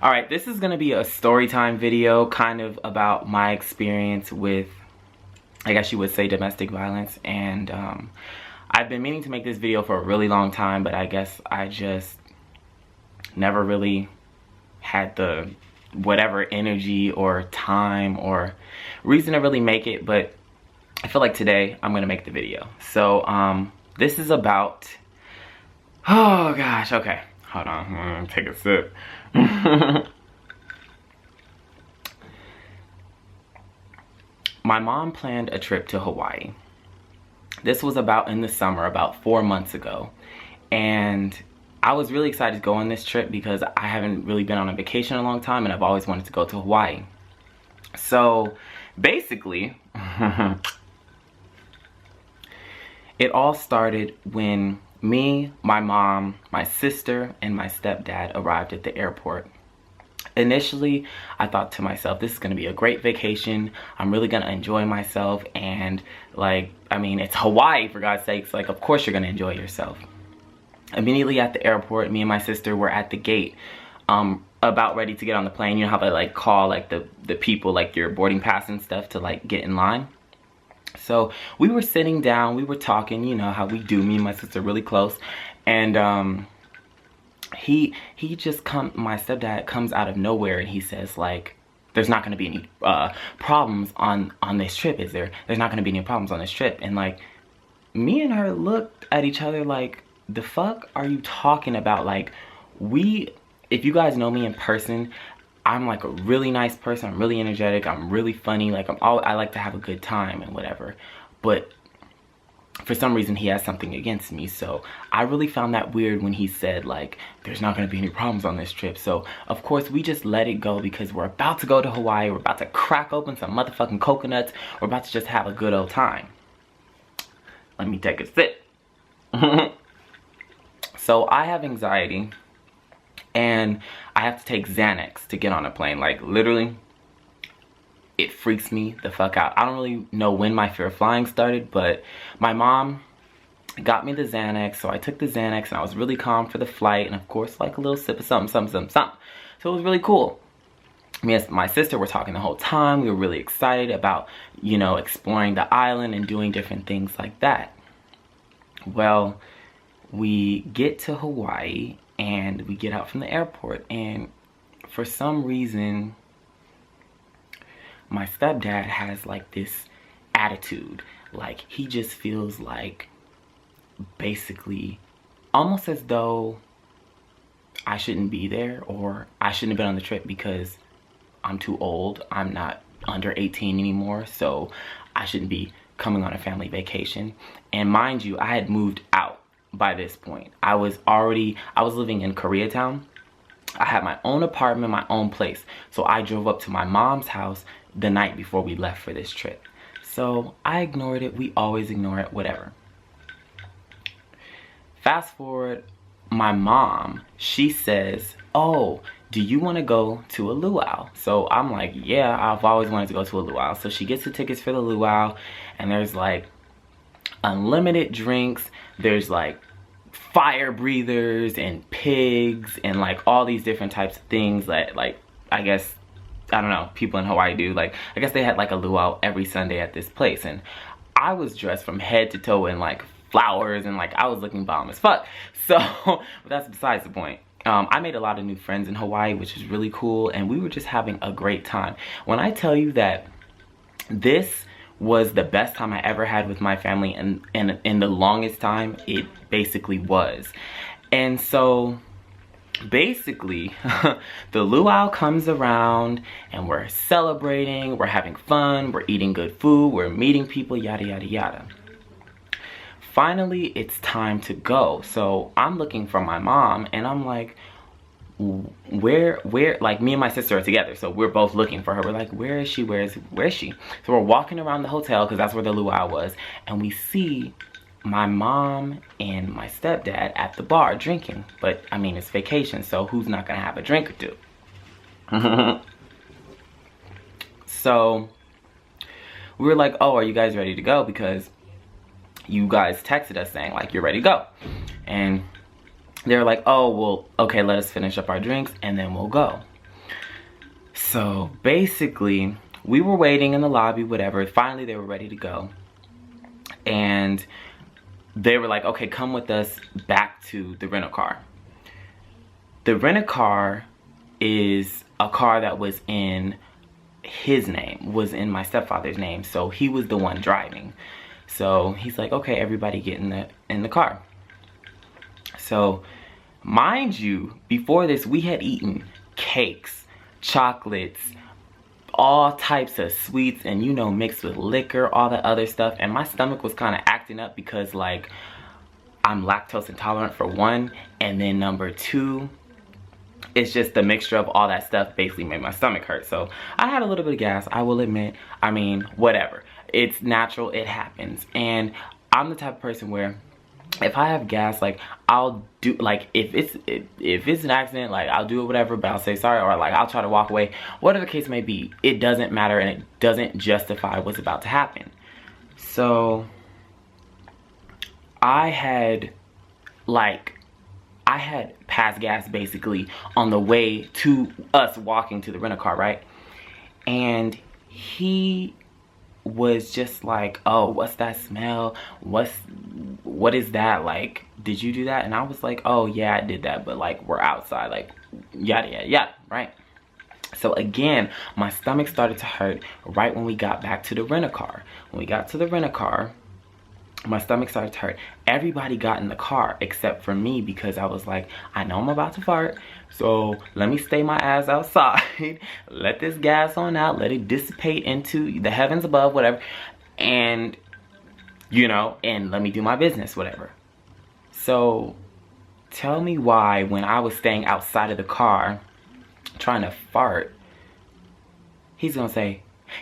Alright, this is gonna be a story time video, kind of about my experience with, I guess you would say, domestic violence. And I've been meaning to make this video for a really long time, but I guess I just never really had the whatever energy or time or reason to really make it. But I feel like today I'm gonna make the video. So this is about, oh gosh, okay, hold on, I'm gonna take a sip. My mom planned a trip to Hawaii. This was about in the summer, about 4 months ago. And I was really excited to go on this trip because I haven't really been on a vacation in a long time and I've always wanted to go to Hawaii. So basically, it all started when me, my mom, my sister, and my stepdad arrived at the airport. Initially, I thought to myself, this is going to be a great vacation. I'm really going to enjoy myself. And like, I mean, it's Hawaii, for God's sakes. Like, of course you're going to enjoy yourself. Immediately at the airport, me and my sister were at the gate, about ready to get on the plane. You know how they like call like the people, like your boarding pass and stuff, to like get in line. So we were sitting down, we were talking, you know how we do, me and my sister really close. And he just my stepdad comes out of nowhere and he says, like, there's not going to be any problems on this trip, is there? There's not going to be any problems on this trip. And like, me and her looked at each other like, the fuck are you talking about? Like, if you guys know me in person, I'm like a really nice person. I'm really energetic. I'm really funny. Like, I like to have a good time and whatever. But for some reason, he has something against me. So I really found that weird when he said, like, there's not going to be any problems on this trip. So of course, we just let it go because we're about to go to Hawaii. We're about to crack open some motherfucking coconuts. We're about to just have a good old time. Let me take a sip. So I have anxiety. And I have to take Xanax to get on a plane. Like, literally, it freaks me the fuck out. I don't really know when my fear of flying started, but my mom got me the Xanax. So I took the Xanax and I was really calm for the flight. And of course, like a little sip of something. So it was really cool. Me and my sister were talking the whole time. We were really excited about, you know, exploring the island and doing different things like that. Well, we get to Hawaii and we get out from the airport, and for some reason my stepdad has like this attitude. Like, he just feels like basically almost as though I shouldn't be there, or I shouldn't have been on the trip because I'm too old. I'm not under 18 anymore, so I shouldn't be coming on a family vacation. And mind you, I had moved out by this point. I was living in Koreatown. I had my own apartment, my own place. So I drove up to my mom's house the night before we left for this trip. So I ignored it. We always ignore it, whatever. Fast forward, my mom, she says, oh, do you want to go to a luau? So I'm like, yeah, I've always wanted to go to a luau. So she gets the tickets for the luau, and there's like unlimited drinks. There's like fire breathers and pigs and like all these different types of things that, like, I guess, I don't know, people in Hawaii do. Like, I guess they had like a luau every Sunday at this place. And I was dressed from head to toe in like flowers and like I was looking bomb as fuck. So, but that's besides the point. I made a lot of new friends in Hawaii, which is really cool. And we were just having a great time. When I tell you that this was the best time I ever had with my family, and in the longest time, it basically was. And so basically the luau comes around and we're celebrating, we're having fun, we're eating good food, we're meeting people, yada yada yada. Finally, it's time to go. So I'm looking for my mom and I'm like, where, like, me and my sister are together, so we're both looking for her. We're like, where is she? Where is she? So we're walking around the hotel because that's where the luau was, and we see my mom and my stepdad at the bar drinking. But I mean, it's vacation, so who's not gonna have a drink or two? So we were like, oh, are you guys ready to go? Because you guys texted us saying like you're ready to go. And they were like, oh, well, okay, let us finish up our drinks and then we'll go. So basically, we were waiting in the lobby, whatever. Finally, they were ready to go. And they were like, okay, come with us back to the rental car. The rental car is a car that was in his name, was in my stepfather's name. So he was the one driving. So he's like, okay, everybody get in the car. So mind you, before this, we had eaten cakes, chocolates, all types of sweets, and you know, mixed with liquor, all that other stuff. And my stomach was kind of acting up because, like, I'm lactose intolerant for one, and then number two, it's just the mixture of all that stuff basically made my stomach hurt. So I had a little bit of gas, I will admit. I mean, whatever, it's natural, it happens. And I'm the type of person where if I have gas, like, I'll do, like, if it's an accident, like, I'll do it, whatever, but I'll say sorry, or like I'll try to walk away, whatever the case may be. It doesn't matter, and it doesn't justify what's about to happen. So I had passed gas basically on the way to us walking to the rental car, right? And he was just like, oh, what's that smell? What is that? Like, did you do that? And I was like, oh yeah, I did that, but like, we're outside, like, yada yada yada, right? So again, my stomach started to hurt right when we got back to the rental car. When we got to the rental car, my stomach started to hurt. Everybody got in the car except for me, because I was like, I know I'm about to fart, so let me stay my ass outside, let this gas on out, let it dissipate into the heavens above, whatever, and, you know, and let me do my business, whatever. So tell me why, when I was staying outside of the car trying to fart, he's gonna say,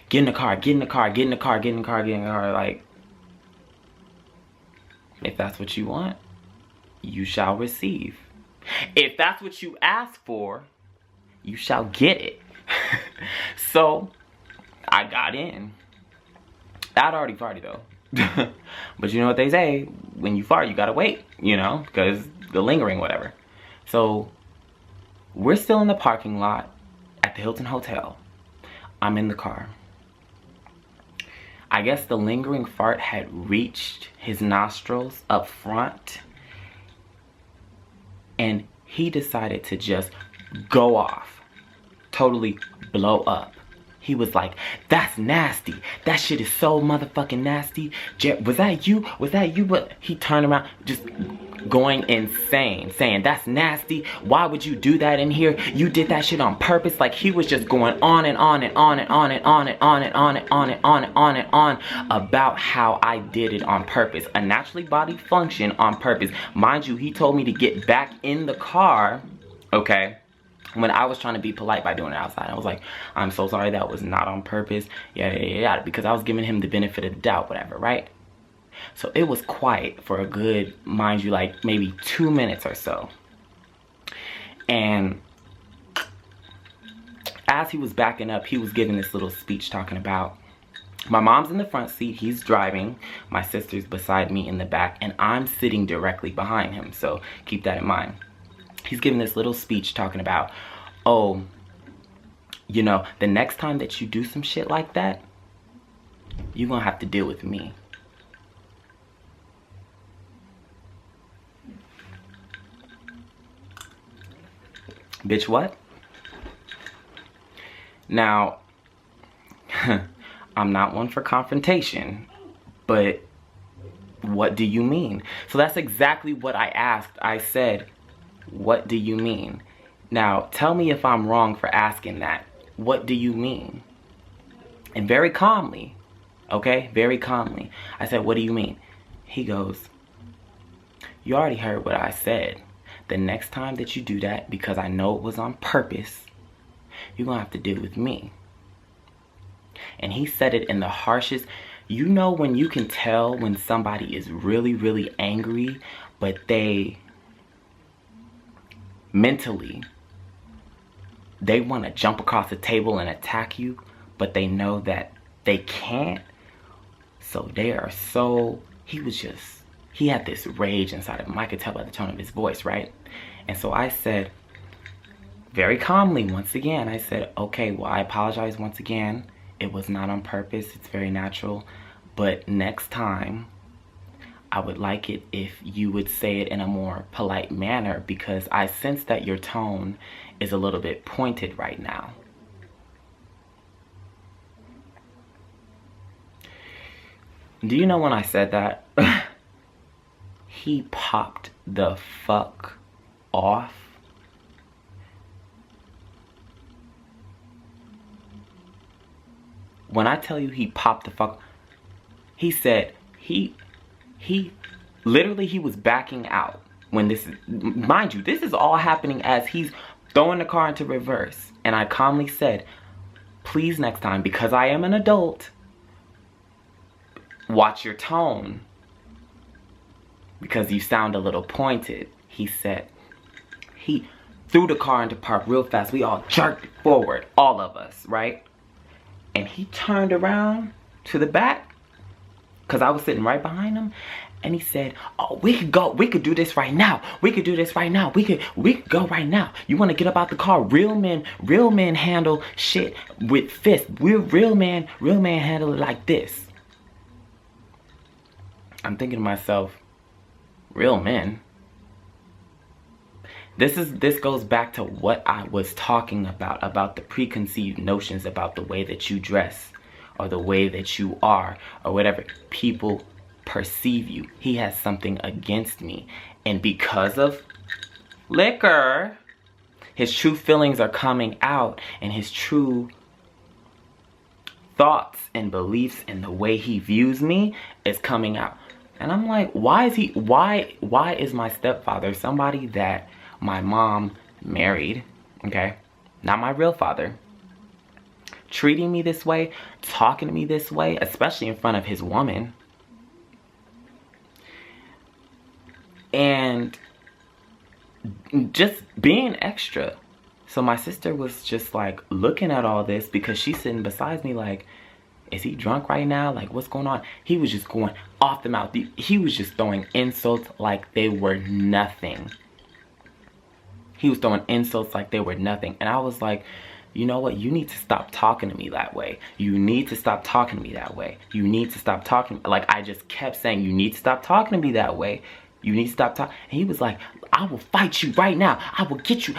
get in the car, get in the car, get in the car, get in the car, get in the car. Like, if that's what you want, you shall receive. If that's what you ask for, you shall get it. So I got in. I'd already farted though. But you know what they say, when you fart, you gotta wait, you know, because the lingering, whatever. So we're still in the parking lot at the Hilton Hotel. I'm in the car. I guess the lingering fart had reached his nostrils up front, and he decided to just go off, totally blow up. He was like, that's nasty. That shit is so motherfucking nasty. Was that you? Was that you? But he turned around, just going insane, saying, that's nasty. Why would you do that in here? You did that shit on purpose. Like, he was just going on and on and on and on and on and on and on and on and on and on and on about how I did it on purpose. A naturally body function on purpose. Mind you, he told me to get back in the car, okay, when I was trying to be polite by doing it outside. I was like, I'm so sorry, that was not on purpose, yada yada yada, because I was giving him the benefit of the doubt, whatever, right? So it was quiet for a good, mind you, like maybe 2 minutes or so. And as he was backing up, he was giving this little speech talking about, my mom's in the front seat, he's driving, my sister's beside me in the back, and I'm sitting directly behind him, so keep that in mind. He's giving this little speech talking about, oh, you know, the next time that you do some shit like that, you're gonna have to deal with me. Bitch, what? Now, I'm not one for confrontation, but what do you mean? So that's exactly what I asked. I said, what do you mean? Now, tell me if I'm wrong for asking that. What do you mean? And very calmly, okay? Very calmly, I said, what do you mean? He goes, you already heard what I said. The next time that you do that, because I know it was on purpose, you're gonna have to deal with me. And he said it in the harshest, you know, when you can tell when somebody is really, really angry, but they mentally, they want to jump across the table and attack you, but they know that they can't. So they are so, he had this rage inside of him. I could tell by the tone of his voice, right? And so I said, very calmly, once again, I said, okay, well, I apologize once again. It was not on purpose. It's very natural. But next time, I would like it if you would say it in a more polite manner, because I sense that your tone is a little bit pointed right now. Do you know when I said that? He popped the fuck off. When I tell you he popped the fuck, he said he literally, he was backing out when this is, mind you, this is all happening as he's throwing the car into reverse. And I calmly said, please next time, because I am an adult, watch your tone, because you sound a little pointed. He said, he threw the car into park real fast. We all jerked forward, all of us, right? And he turned around to the back, because I was sitting right behind him. And he said, oh, we could go. We could do this right now. We could do this right now. We could go right now. You want to get up out the car? Real men handle shit with fists. We're real men handle it like this. I'm thinking to myself, real men? This goes back to what I was talking about the preconceived notions about the way that you dress, or the way that you are, or whatever people perceive you. He has something against me, and because of liquor, his true feelings are coming out, and his true thoughts and beliefs and the way he views me is coming out. And I'm like, why is my stepfather, somebody that my mom married, okay, not my real father, treating me this way, talking to me this way, especially in front of his woman, and just being extra. So my sister was just like looking at all this, because she's sitting beside me like, is he drunk right now? Like, what's going on? He was just going off the mouth. He was just throwing insults like they were nothing. He was throwing insults like they were nothing. And I was like, you know what? You need to stop talking to me that way. You need to stop talking to me that way. You need to stop talking. Like, I just kept saying, you need to stop talking to me that way. You need to stop talking. And he was like, I will fight you right now. I will get you.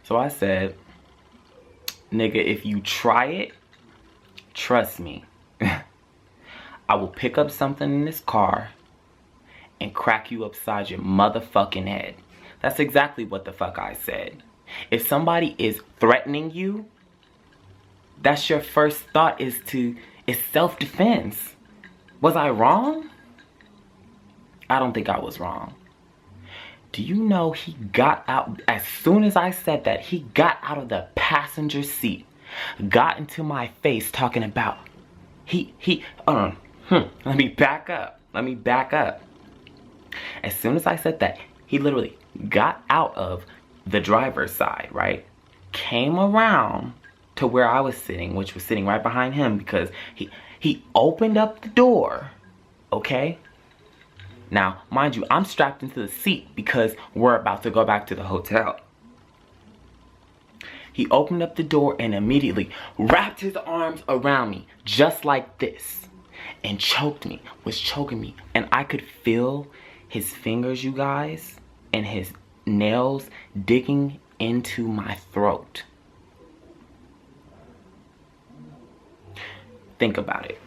So I said, nigga, if you try it, trust me, I will pick up something in this car and crack you upside your motherfucking head. That's exactly what the fuck I said. If somebody is threatening you, that's your first thought is self-defense. Was I wrong? I don't think I was wrong. Do you know he got out, as soon as I said that, he got out of the passenger seat, got into my face talking about, let me back up. As soon as I said that, he literally got out of the driver's side, right? Came around to where I was sitting, which was sitting right behind him, because he opened up the door, okay? Now, mind you, I'm strapped into the seat because we're about to go back to the hotel. He opened up the door and immediately wrapped his arms around me just like this and choked me, was choking me. And I could feel his fingers, you guys, and his nails digging into my throat. Think about it.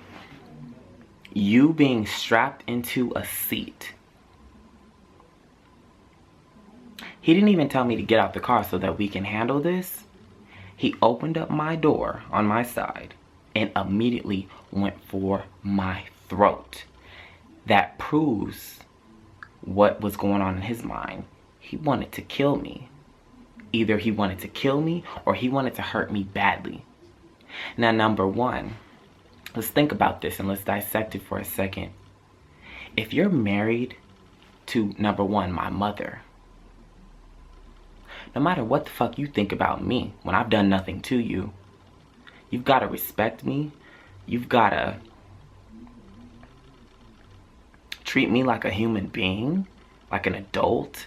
You being strapped into a seat. He didn't even tell me to get out the car so that we can handle this. He opened up my door on my side and immediately went for my throat. That proves what was going on in his mind. He wanted to kill me. Either he wanted to kill me or he wanted to hurt me badly. Now, number one, let's think about this and let's dissect it for a second. If you're married to, number one, my mother, no matter what the fuck you think about me when I've done nothing to you, you've got to respect me. you've gotta treat me like a human being, like an adult,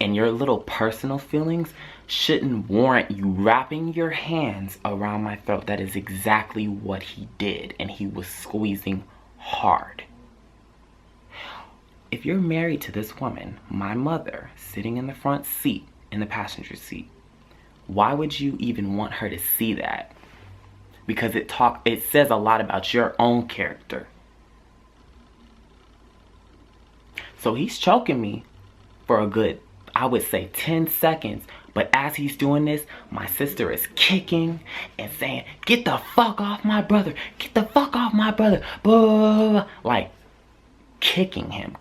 and your little personal feelings shouldn't warrant you wrapping your hands around my throat. That is exactly what he did, and he was squeezing hard. If you're married to this woman, my mother, sitting in the front seat, in the passenger seat, why would you even want her to see that? Because it says a lot about your own character. So he's choking me for a good, I would say 10 seconds. But as he's doing this, my sister is kicking and saying, "Get the fuck off my brother. Get the fuck off my brother." Blah, blah, blah. Like, kicking him.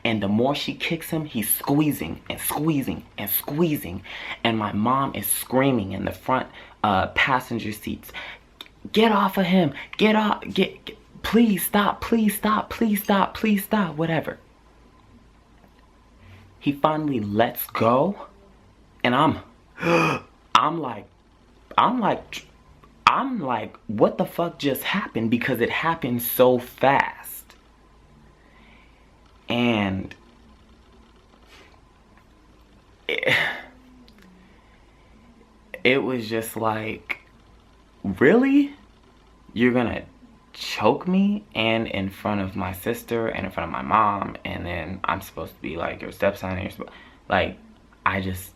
And the more she kicks him, he's squeezing and squeezing and squeezing. And my mom is screaming in the front passenger seats, "Get off of him. Get off. Please stop. Please stop. Please stop. Please stop." Whatever. He finally lets go, and I'm like, what the fuck just happened? Because it happened so fast. And it was just like, really? You're gonna choke me, and in front of my sister and in front of my mom, and then I'm supposed to be like your stepson, and like, I just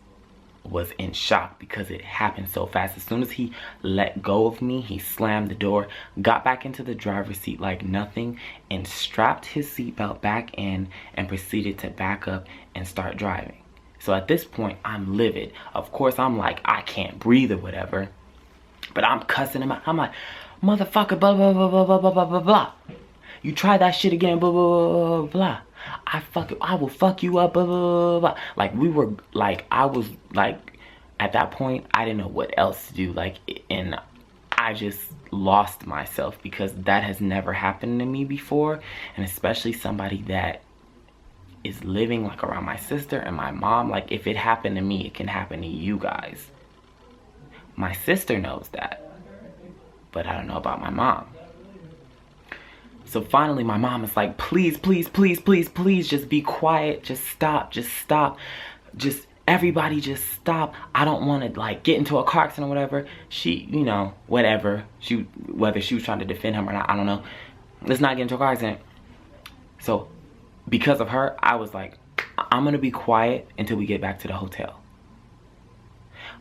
was in shock because it happened so fast. As soon as he let go of me, he slammed the door, got back into the driver's seat like nothing, and strapped his seatbelt back in and proceeded to back up and start driving. So at this point, I'm livid. Of course, I'm like, I can't breathe or whatever, but I'm cussing him out. I'm like, "Motherfucker, blah, blah, blah, blah, blah, blah, blah, blah, blah. You try that shit again, blah, blah, blah, blah, blah. I will fuck you up, blah, blah, blah, blah." Like, we were, like, I was, like, at that point, I didn't know what else to do. Like, and I just lost myself because that has never happened to me before. And especially somebody that is living, like, around my sister and my mom. Like, if it happened to me, it can happen to you guys. My sister knows that, but I don't know about my mom. So finally, my mom is like, "Please, please, please, please, please, just be quiet. Just stop. Just stop. Just, everybody just stop. I don't want to, like, get into a car accident or whatever." She, you know, whatever. Whether she was trying to defend him or not, I don't know. Let's not get into a car accident. So because of her, I was like, I'm going to be quiet until we get back to the hotel.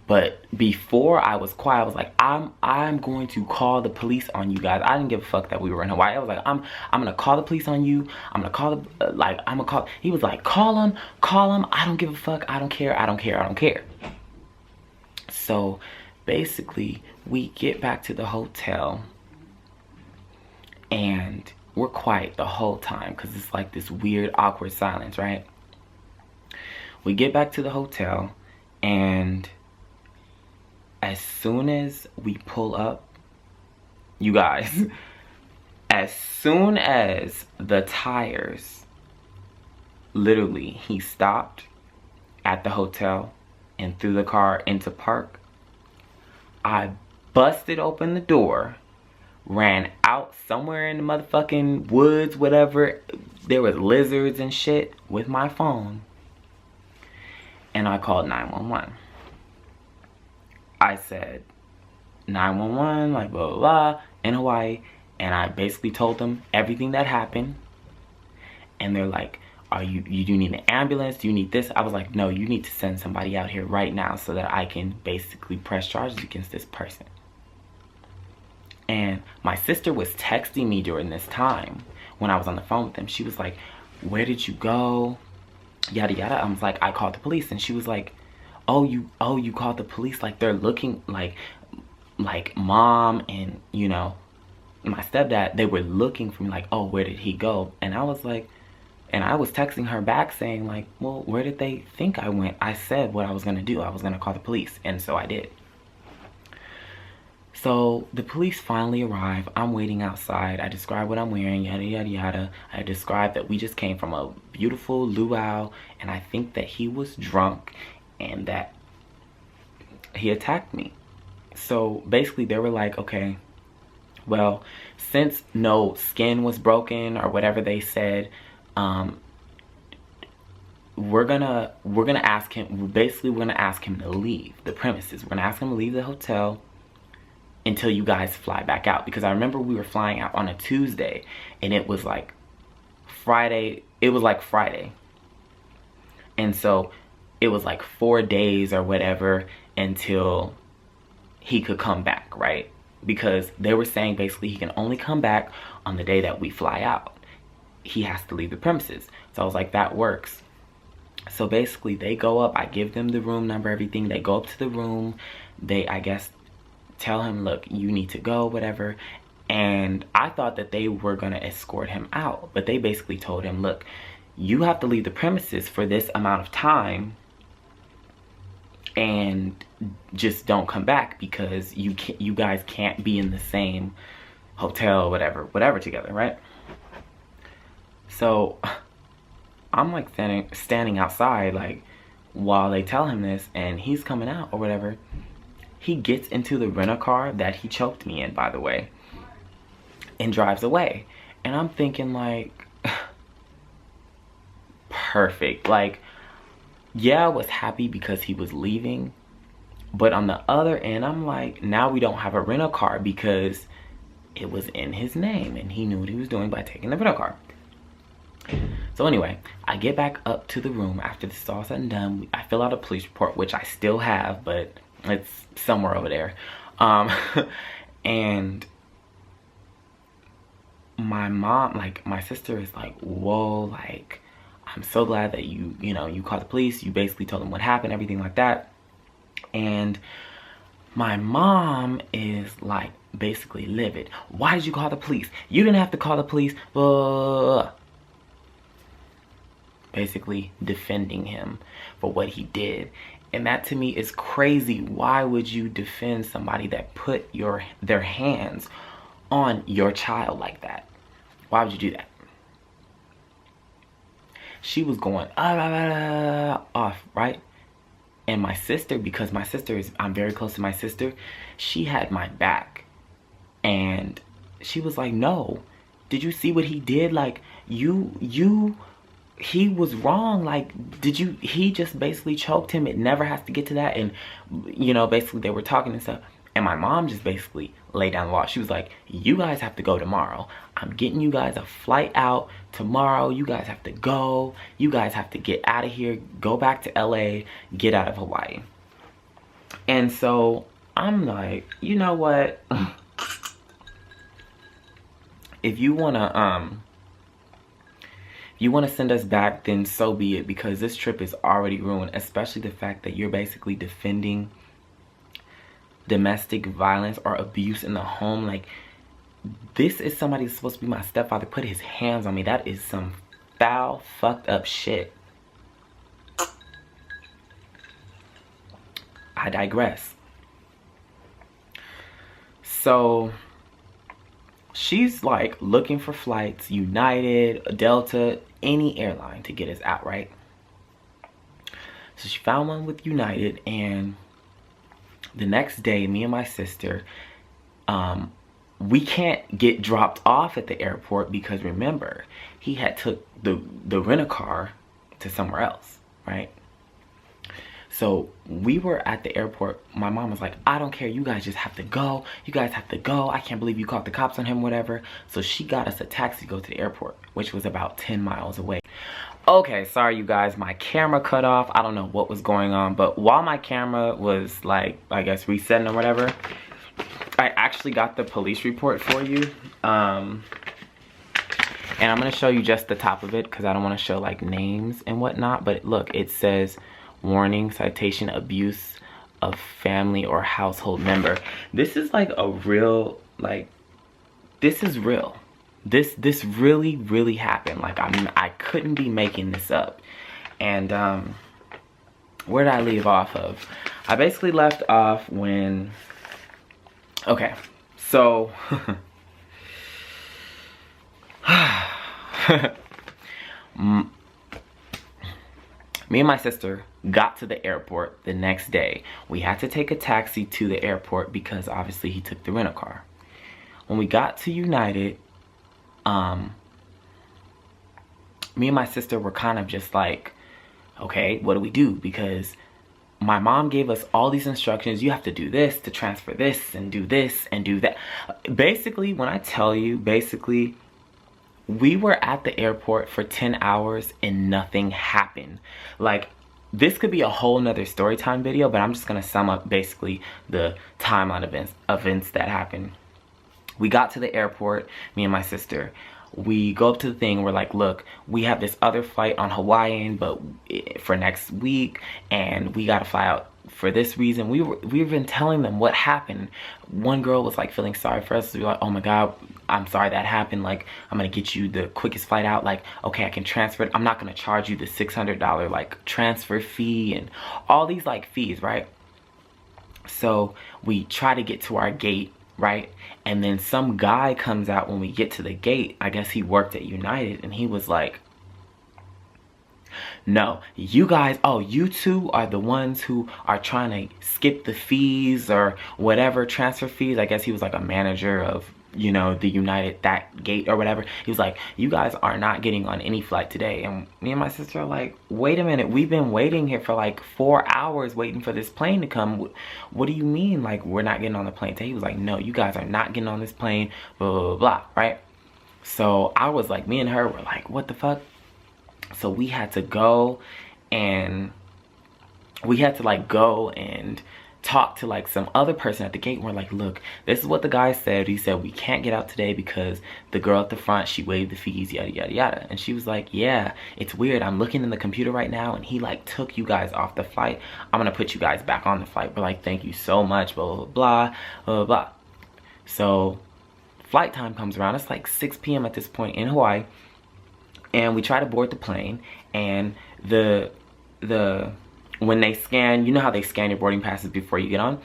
But before I was quiet, I was like, I'm going to call the police on you guys. I didn't give a fuck that we were in Hawaii. I was like, I'm gonna call the police on you. I'm gonna call the He was like, call him. I don't give a fuck. I don't care. So basically, we get back to the hotel, and we're quiet the whole time because it's like this weird, awkward silence, right? We get back to the hotel, and as soon as we pull up, you guys, as soon as the tires, literally, he stopped at the hotel and threw the car into park, I busted open the door, ran out somewhere in the motherfucking woods, whatever. There was lizards and shit, with my phone, and I called 911. I said 911, like, blah, blah, blah, in Hawaii. And I basically told them everything that happened. And they're like, you do need an ambulance? Do you need this? I was like, no, you need to send somebody out here right now so that I can basically press charges against this person. And my sister was texting me during this time when I was on the phone with them. She was like, "Where did you go? Yada, yada." I was like, "I called the police." And she was like, oh, you called the police? Like, they're looking, like mom and, you know, my stepdad, they were looking for me, like, "Oh, where did he go?" And I was like, and I was texting her back saying, like, "Well, where did they think I went? I said what I was gonna do. I was gonna call the police." And so I did. So the police finally arrive. I'm waiting outside. I describe what I'm wearing, yada, yada, yada. I described that we just came from a beautiful luau, and I think that he was drunk and that he attacked me. So basically they were like, okay, well, since no skin was broken or whatever they said, we're gonna ask him, basically we're gonna ask him to leave the premises. We're gonna ask him to leave the hotel until you guys fly back out. Because I remember we were flying out on a Tuesday and it was like Friday. And so it was like 4 days or whatever until he could come back, right? Because they were saying basically he can only come back on the day that we fly out. He has to leave the premises. So I was like, that works. So basically they go up, I give them the room number, everything. They go up to the room. They, I guess, tell him, look, you need to go, whatever. And I thought that they were gonna escort him out. But they basically told him, look, you have to leave the premises for this amount of time and just don't come back, because you guys can't be in the same hotel, whatever together, right? So I'm like standing outside, like, while they tell him this, and he's coming out or whatever. He gets into the rent-a-car that he choked me in, by the way, and drives away. And I'm thinking, like, perfect. Like, yeah, I was happy because he was leaving, but on the other end, I'm like, now we don't have a rent-a-car because it was in his name and he knew what he was doing by taking the rent-a-car. So anyway, I get back up to the room after this is all said and done. I fill out a police report, which I still have, but it's somewhere over there. And my mom, like, my sister is like, whoa, like, I'm so glad that you called the police. You basically told them what happened, everything like that. And my mom is like basically livid. Why did you call the police? You didn't have to call the police. Basically defending him for what he did. And that to me is crazy. Why would you defend somebody that put their hands on your child like that? Why would you do that? She was going off, right? And my sister, because I'm very close to my sister, she had my back. And she was like, no, did you see what he did? Like, he was wrong. Like, he just basically choked him. It never has to get to that. And, basically they were talking and stuff. And my mom just basically laid down the law. She was like, you guys have to go tomorrow. I'm getting you guys a flight out tomorrow. You guys have to go. You guys have to get out of here. Go back to LA. Get out of Hawaii. And so I'm like, you know what? If you wanna send us back, then so be it, because this trip is already ruined, especially the fact that you're basically defending domestic violence or abuse in the home. Like, this is somebody who's supposed to be my stepfather put his hands on me. That is some foul, fucked up shit. I digress. So she's like looking for flights, United, Delta, any airline to get us out, right? So she found one with United, and the next day, me and my sister, we can't get dropped off at the airport because, remember, he had took the rent-a-car to somewhere else, right? So we were at the airport. My mom was like, I don't care. You guys just have to go. You guys have to go. I can't believe you called the cops on him, whatever. So she got us a taxi to go to the airport, which was about 10 miles away. Okay, sorry you guys, my camera cut off. I don't know what was going on, but while my camera was like, I guess, resetting or whatever, I actually got the police report for you. And I'm gonna show you just the top of it because I don't want to show like names and whatnot. But look, it says, warning, citation, abuse of family or household member. This is like a real, like, this is real. This really, really happened. Like, I mean, I couldn't be making this up. And where did I leave off of? I basically left off when, okay, so Me and my sister got to the airport the next day. We had to take a taxi to the airport because obviously he took the rental car. When we got to United, me and my sister were kind of just like, okay, what do we do? Because my mom gave us all these instructions. You have to do this to transfer this and do that. Basically, when I tell you, basically, we were at the airport for 10 hours and nothing happened. Like, this could be a whole nother story time video, but I'm just gonna sum up basically the timeline events that happened. We got to the airport, me and my sister. We go up to the thing, we're like, look, we have this other flight on Hawaiian, but for next week, and we gotta fly out for this reason. We've been telling them what happened. One girl was like feeling sorry for us. We were like, oh my God, I'm sorry that happened. Like, I'm gonna get you the quickest flight out. Like, okay, I can transfer it. I'm not gonna charge you the $600 like transfer fee and all these like fees, right? So we try to get to our gate, right? And then some guy comes out when we get to the gate. I guess he worked at United, and he was like, no, you guys, oh, you two are the ones who are trying to skip the fees or whatever, transfer fees. I guess he was like a manager of, you know, the United, that gate or whatever. He was like, you guys are not getting on any flight today. And me and my sister are like, wait a minute, we've been waiting here for like 4 hours waiting for this plane to come. What do you mean, like, we're not getting on the plane today? He was like, no, you guys are not getting on this plane, blah, blah, blah, blah, right? So I was like, me and her were like, what the fuck? So we had to go and talk to like some other person at the gate. And we're like, look, this is what the guy said. He said we can't get out today because the girl at the front, she waived the fees, yada yada yada. And she was like, yeah, it's weird, I'm looking in the computer right now and he like took you guys off the flight. I'm gonna put you guys back on the flight. We're like, thank you so much, blah blah blah blah blah. So flight time comes around. It's like 6 p.m. at this point in Hawaii, and we try to board the plane, and when they scan, you know how they scan your boarding passes before you get on?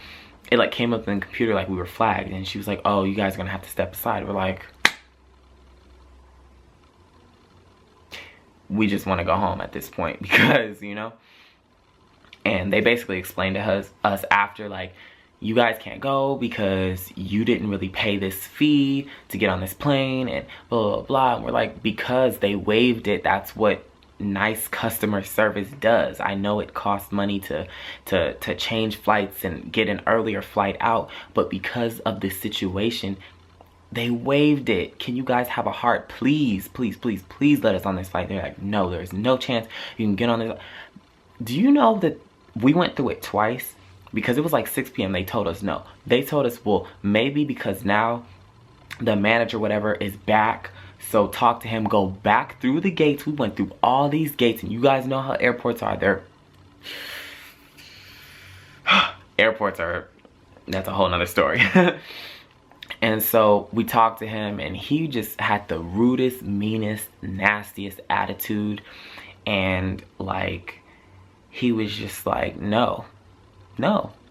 It like came up in the computer like we were flagged, and she was like, oh, you guys are gonna have to step aside. We're like, we just want to go home at this point because, you know? And they basically explained to us after, like, you guys can't go because you didn't really pay this fee to get on this plane and blah, blah, blah. And we're like, because they waived it, that's what nice customer service does. I know it costs money to change flights and get an earlier flight out, but because of this situation, they waived it. Can you guys have a heart? Please, please, please, please let us on this flight. They're like, no, there's no chance you can get on this. Do you know that we went through it twice? Because it was like 6 p.m. They told us no. They told us, well, maybe because now the manager, whatever, is back. So talk to him, go back through the gates. We went through all these gates, and you guys know how airports are. They're airports are, that's a whole nother story. And so we talked to him, and he just had the rudest, meanest, nastiest attitude. And like, he was just like, no,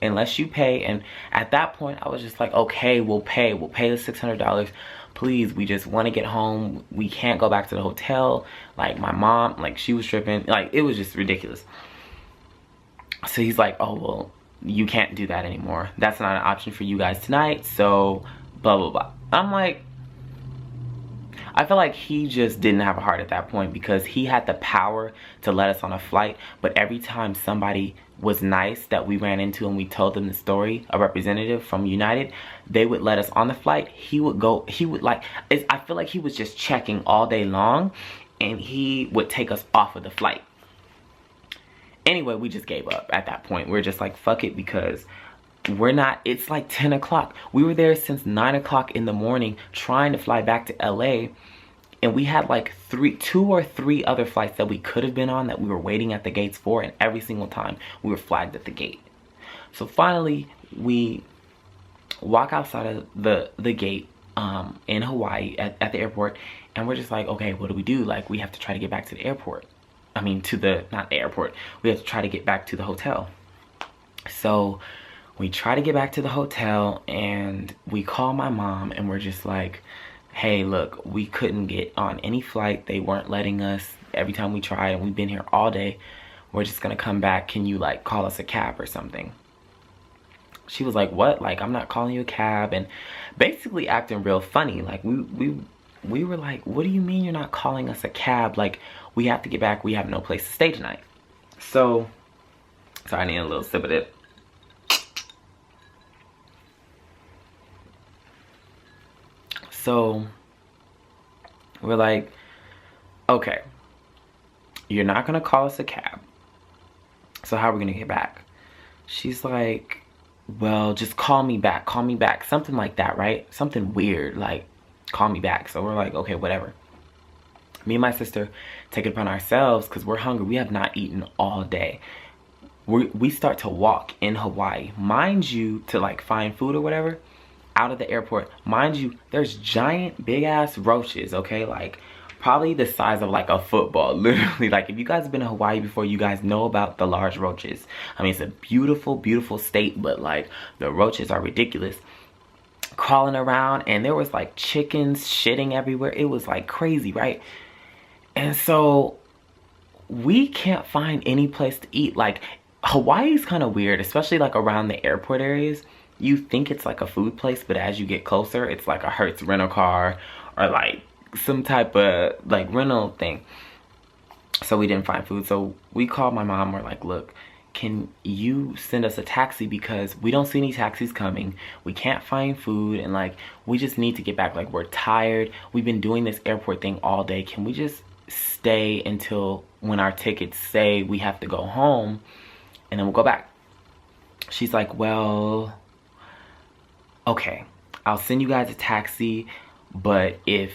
unless you pay. And at that point I was just like, okay, we'll pay the $600. Please, we just want to get home. We can't go back to the hotel. Like, my mom, like, she was tripping. Like, it was just ridiculous. So he's like, oh, well, you can't do that anymore. That's not an option for you guys tonight. So blah blah blah. I'm like, I feel like he just didn't have a heart at that point, because he had the power to let us on a flight, but every time somebody was nice that we ran into and we told them the story, a representative from United, they would let us on the flight. He would like, I feel like he was just checking all day long, and he would take us off of the flight. Anyway, we just gave up at that point. We were just like, fuck it, because we're not, it's like 10 o'clock. We were there since 9 o'clock in the morning trying to fly back to LA. And we had like 2 or 3 other flights that we could have been on that we were waiting at the gates for. And every single time we were flagged at the gate. So finally we walk outside of the gate in Hawaii at the airport. And we're just like, okay, what do we do? Like, we have to try to get back to the airport. I mean, not the airport. We have to try to get back to the hotel. So we try to get back to the hotel, and we call my mom, and we're just like, hey, look, we couldn't get on any flight. They weren't letting us every time we tried, and we've been here all day. we're just gonna come back. Can you like call us a cab or something? She was like, what? Like, I'm not calling you a cab. And basically acting real funny. Like, we were like, what do you mean you're not calling us a cab? Like, we have to get back. We have no place to stay tonight. So, sorry, I need a little sip of it. So, we're like, okay, you're not gonna call us a cab. So how are we gonna get back? She's like, well, just call me back, something like that, right? Something weird, like, call me back. So we're like, okay, whatever. Me and my sister take it upon ourselves because we're hungry. We have not eaten all day. We start to walk in Hawaii, mind you, to like find food or whatever, out of the airport. Mind you, there's giant, big ass roaches, okay? Like, probably the size of like a football, literally. Like, if you guys have been to Hawaii before, you guys know about the large roaches. I mean, it's a beautiful, beautiful state, but like, the roaches are ridiculous. Crawling around, and there was like chickens shitting everywhere. It was like crazy, right? And so, we can't find any place to eat. Like, Hawaii's kind of weird, especially like around the airport areas. You think it's like a food place, but as you get closer, it's like a Hertz rental car or like some type of like rental thing. So we didn't find food. So we called my mom. We're like, look, can you send us a taxi, because we don't see any taxis coming. We can't find food, and like, we just need to get back. Like, we're tired. We've been doing this airport thing all day. Can we just stay until when our tickets say we have to go home, and then we'll go back? She's like, well, okay, I'll send you guys a taxi, but if,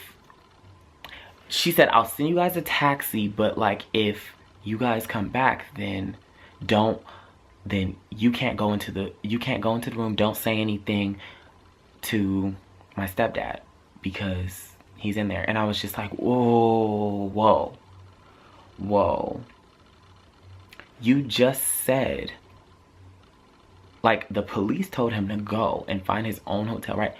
she said, I'll send you guys a taxi, but like, if you guys come back, then you can't go into the room. Don't say anything to my stepdad because he's in there. And I was just like, whoa. You just said, like, the police told him to go and find his own hotel, right?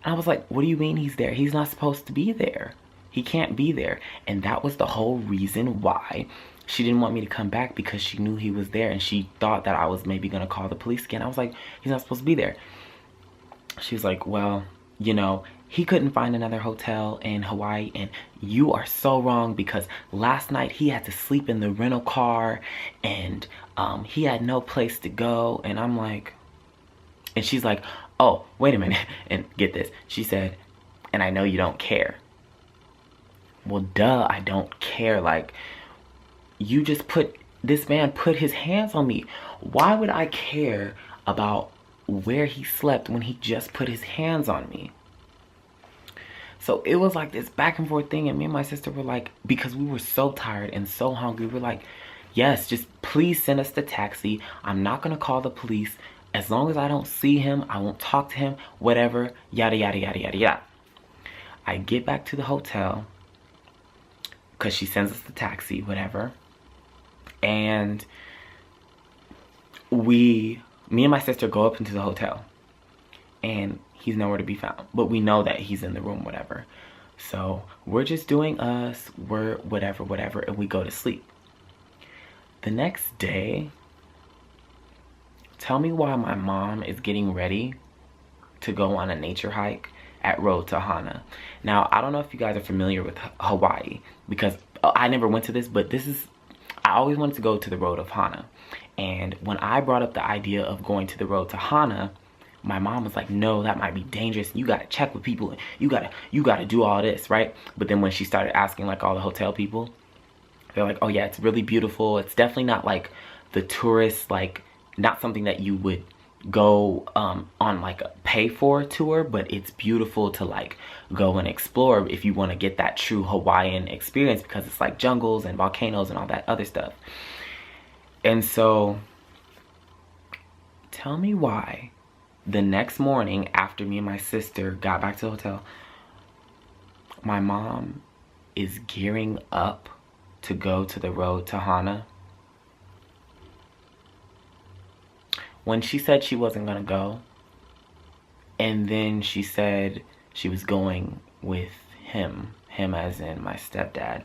And I was like, what do you mean he's there? He's not supposed to be there. He can't be there. And that was the whole reason why she didn't want me to come back, because she knew he was there and she thought that I was maybe gonna call the police again. I was like, he's not supposed to be there. She was like, well, you know, he couldn't find another hotel in Hawaii, and you are so wrong, because last night he had to sleep in the rental car, and he had no place to go. And I'm like, and she's like, oh, wait a minute, and get this. She said, and I know you don't care. Well, duh, I don't care. Like, you just this man put his hands on me. Why would I care about where he slept when he just put his hands on me? So it was like this back and forth thing, and me and my sister were like, because we were so tired and so hungry, we're like, yes, just please send us the taxi. I'm not gonna call the police. As long as I don't see him, I won't talk to him, whatever, yada, yada, yada, yada, yada. I get back to the hotel, because she sends us the taxi, whatever. And me and my sister go up into the hotel, and he's nowhere to be found, but we know that he's in the room, whatever. So we're just doing us, we're whatever, and we go to sleep. The next day, tell me why my mom is getting ready to go on a nature hike at Road to Hana. Now, I don't know if you guys are familiar with Hawaii, because I never went to this, but I always wanted to go to the Road of Hana. And when I brought up the idea of going to the Road to Hana, my mom was like, no, that might be dangerous. You gotta check with people. You gotta do all this, right? But then when she started asking like all the hotel people, they're like, oh yeah, it's really beautiful. It's definitely not like the tourist, like not something that you would go on like a pay for tour, but it's beautiful to like go and explore if you want to get that true Hawaiian experience, because it's like jungles and volcanoes and all that other stuff. And so tell me why the next morning after me and my sister got back to the hotel, my mom is gearing up to go to the Road to Hana. When she said she wasn't gonna go, and then she said she was going with him as in my stepdad,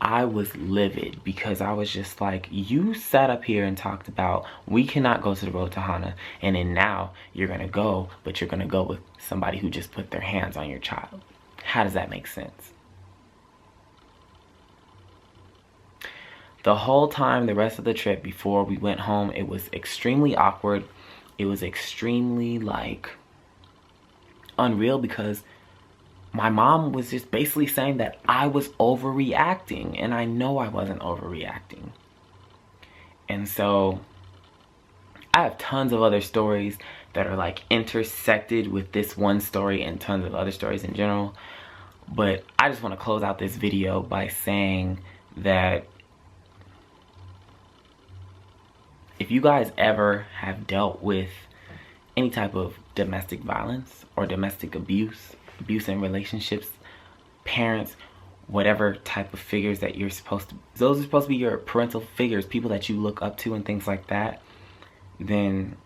I was livid because I was just like, you sat up here and talked about we cannot go to the road to Hana, and then now you're gonna go, but you're gonna go with somebody who just put their hands on your child. How does that make sense? The whole time, the rest of the trip before we went home, it was extremely awkward. It was extremely like unreal because my mom was just basically saying that I was overreacting, and I know I wasn't overreacting. And so I have tons of other stories that are like intersected with this one story and tons of other stories in general. But I just want to close out this video by saying that if you guys ever have dealt with any type of domestic violence or domestic abuse in relationships, parents, whatever type of figures that you're supposed to, those are supposed to be your parental figures, people that you look up to and things like that, then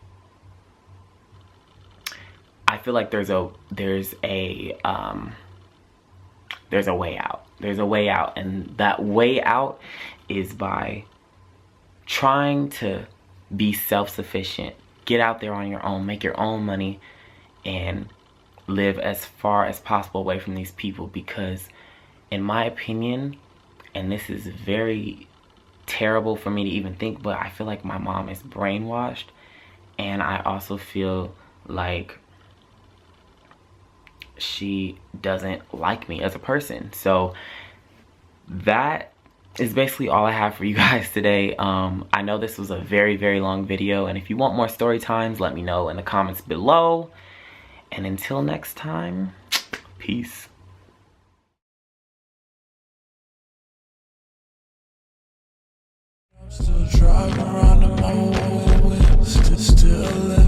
I feel like there's a way out. There's a way out, and that way out is by trying to be self-sufficient, get out there on your own, make your own money, and live as far as possible away from these people. Because in my opinion, and this is very terrible for me to even think, but I feel like my mom is brainwashed, and I also feel like she doesn't like me as a person. So that is basically all I have for you guys today. I know this was a very, very long video, and if you want more story times, let me know in the comments below. And until next time, peace. Still driving around in my Maui, still